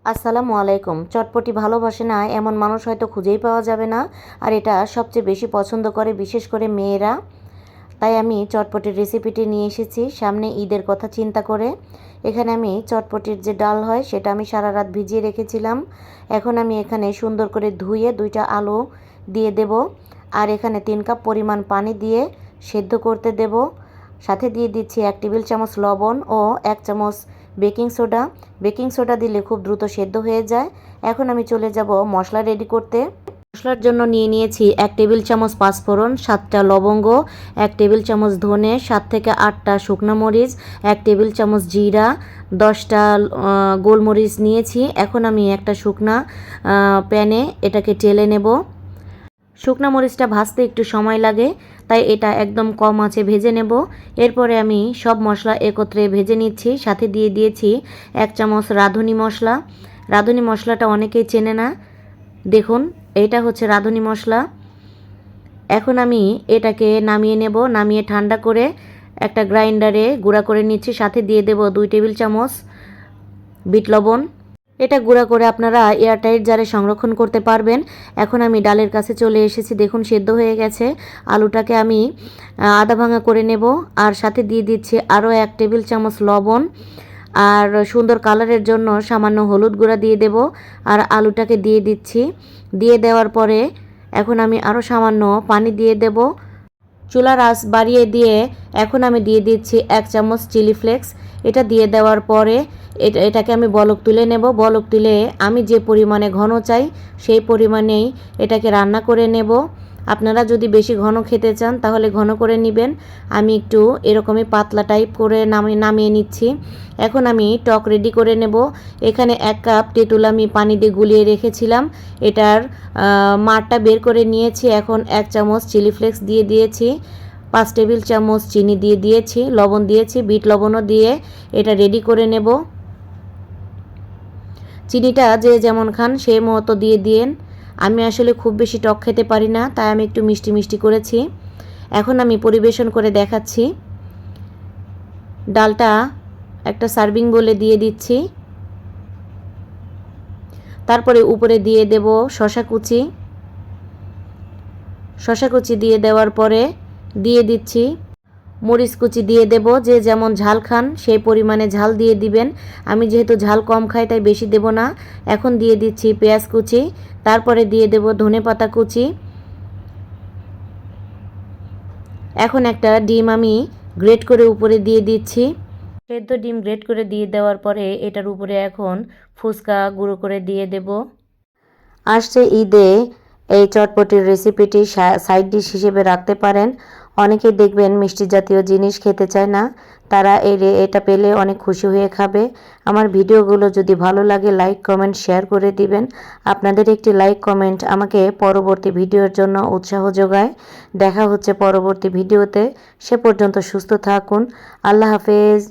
আসসালামু আলাইকুম। চটপটি ভালোবাসে না এমন মানুষ হয়তো খুঁজেই পাওয়া যাবে না। আর এটা সবচেয়ে বেশি পছন্দ করে বিশেষ করে মেয়েরা। তাই আমি চটপটির রেসিপিটি নিয়ে এসেছি সামনে ঈদের কথা চিন্তা করে। এখানে আমি চটপটির যে ডাল হয় সেটা আমি সারা রাত ভিজিয়ে রেখেছিলাম। এখন আমি এখানে সুন্দর করে ধুয়ে 2টা আলু দিয়ে দেব। আর এখানে 3 কাপ পরিমাণ পানি দিয়ে সেদ্ধ করতে দেব। সাথে দিয়ে দিচ্ছি 1 টেবিল চামচ লবণ ও 1 চামচ বেকিং সোডা। বেকিং সোডা দিলে খুব দ্রুত সেদ্ধ হয়ে যায়। এখন আমি চলে যাব মশলা রেডি করতে। মশলার জন্য নিয়ে নিয়েছি 1 টেবিল চামচ পাঁচফোড়ন, 7টা লবঙ্গ, 1 টেবিল চামচ ধনে, 7 থেকে 8টা শুকনো মরিচ, 1 টেবিল চামচ জিরা, 10টা গোলমরিচ নিয়েছি। এখন আমি একটা শুকনা প্যানে এটাকে টেলে নেব। শুকনো মরিচটা ভাজতে একটু সময় লাগে, তাই এটা একদম কম আঁচে ভেজে নেব। এরপরে আমি সব মশলা একত্রে ভেজে নিচ্ছি। সাথে দিয়ে দিয়েছি 1 চামচ রাঁধুনি মশলা। রাঁধুনি মশলাটা অনেকেই চেনে না, দেখুন এইটা হচ্ছে রাঁধুনি মশলা। এখন আমি এটাকে নামিয়ে নেব। নামিয়ে ঠান্ডা করে একটা গ্রাইন্ডারে গুঁড়া করে নিচ্ছি। সাথে দিয়ে দেব 2 টেবিল চামচ বিট লবণ। এটা গুঁড়া করে আপনারা এয়ারটাইট জারে সংরক্ষণ করতে পারবেন। এখন আমি ডালের কাছে চলে এসেছি, দেখুন সেদ্ধ হয়ে গেছে। আলুটাকে আমি আধা ভাঙা করে নেব। আর সাথে দিয়ে দিচ্ছি আরও 1 টেবিল চামচ লবণ। আর সুন্দর কালারের জন্য সামান্য হলুদ গুঁড়া দিয়ে দেব। আর আলুটাকে দিয়ে দিচ্ছি। দিয়ে দেওয়ার পরে এখন আমি আরও সামান্য পানি দিয়ে দেব। চুলার আঁচ বাড়িয়ে দিয়ে এখন আমি দিয়ে দিচ্ছি 1 চামচ চিলি ফ্লেক্স। এটা দিয়ে দেওয়ার পরে এটাকে আমি বলক তুলে নেব। বলক তুলে আমি যে পরিমাণে ঘন চাই সেই পরিমাণেই এটাকে রান্না করে নেব। আপনারা যদি বেশি ঘন খেতে চান তাহলে ঘন করে নেবেন। আমি একটু এরকমই পাতলা টাইপ করে নামিয়ে নিচ্ছি। এখন আমি টক রেডি করে নেব। এখানে 1 কাপ তেঁতুল আমি পানি দিয়ে গুলিয়ে রেখেছিলাম, এটার মাড়টা বের করে নিয়েছি। এখন 1 চামচ চিলি ফ্লেক্স দিয়ে দিয়েছি, 5 টেবিল চামচ চিনি দিয়ে দিয়েছি, লবণ দিয়েছি, বিট লবণও দিয়ে এটা রেডি করে নেব। চিনিটা যে যেমন খান সেই মতো দিয়ে দিন। আমি আসলে খুব বেশি টক খেতে পারি না, তাই আমি একটু মিষ্টি মিষ্টি করেছি। এখন আমি পরিবেশন করে দেখাচ্ছি। ডালটা একটা সার্ভিং বলে দিয়ে দিচ্ছি। তারপরে উপরে দিয়ে দেব শসা কুচি। শসা কুচি দিয়ে দেওয়ার পরে দিয়ে দিচ্ছি মরিচ কুচি দিয়ে দেব। যে যেমন ঝাল খান সেই পরিমাণে ঝাল দিয়ে দিবেন। আমি যেহেতু ঝাল কম খাই তাই বেশি দেব না। এখন দিয়ে দিচ্ছি পেঁয়াজ কুচি। তারপরে দিয়ে দেব ধনেপাতা কুচি। এখন একটা ডিম আমি গ্রেট করে উপরে দিয়ে দিচ্ছি। সেদ্ধ ডিম গ্রেট করে দিয়ে দেওয়ার পরে এটার উপরে এখন ফুচকা গুঁড়ো করে দিয়ে দেব। আসছে ঈদে এই চটপটির রেসিপিটি সাইড ডিশ হিসেবে রাখতে পারেন। অনেকেই দেখবেন মিষ্টি জাতীয় জিনিস খেতে চায় না, তারা এটা পেলে অনেক খুশি হয়ে খাবে। আমার ভিডিওগুলো যদি ভালো লাগে লাইক কমেন্ট শেয়ার করে দিবেন। আপনাদের একটি লাইক কমেন্ট আমাকে পরবর্তী ভিডিওর জন্য উৎসাহ যোগায়। দেখা হচ্ছে পরবর্তী ভিডিওতে। সে পর্যন্ত সুস্থ থাকুন। আল্লাহ হাফেজ।